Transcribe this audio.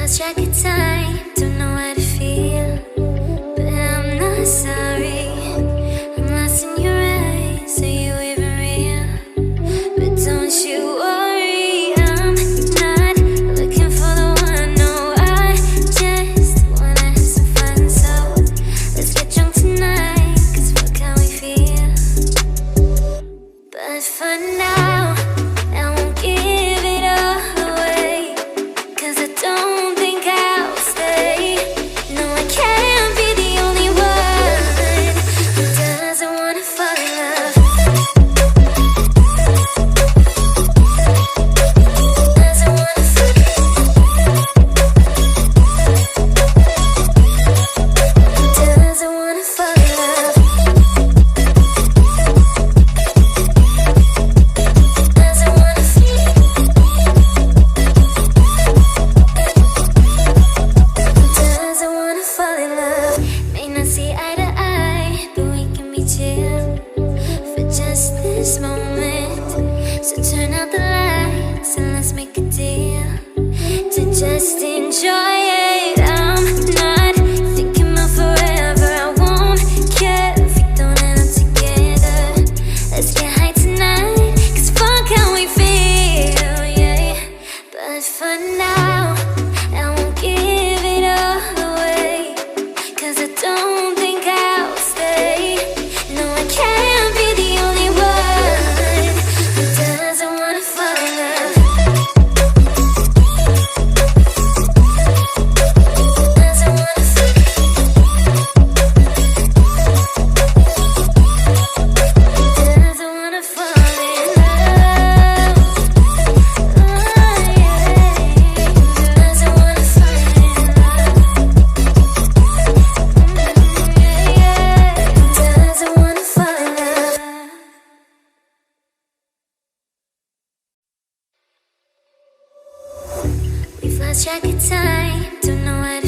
lost track of time, don't know how to feel, but I'm not sorry. I'm lost in your eyes, are you even real? But don't you worry, I'm not looking for the one. No, I just wanna have some fun. So let's get drunk tonight, cause fuck how we feel. But for now, I won't give it all away, cause I don't think I'll stay. No, I can't be the only one who doesn't wanna fall in love. Doesn't wanna fall in love. Doesn't wanna fall in love. Doesn't wanna feel. Doesn't wanna fall in love. May not see eye to eye, but we can be chill for just this moment. So turn out the lights and let's make a deal to just enjoy it. I'm not thinking about forever. I won't care if we don't end up together. Let's get high tonight, cause fuck how we feel, yeah. But for now, I won't give it all away, cause I don't think I'll stay. No, I can't be the only one who doesn't wanna fall in love. Doesn't wanna fall in love. Doesn't wanna fall in love. Oh, yeah. Doesn't wanna fall in love. Yeah. Doesn't wanna fall in love. We've lost track of time, don't know how to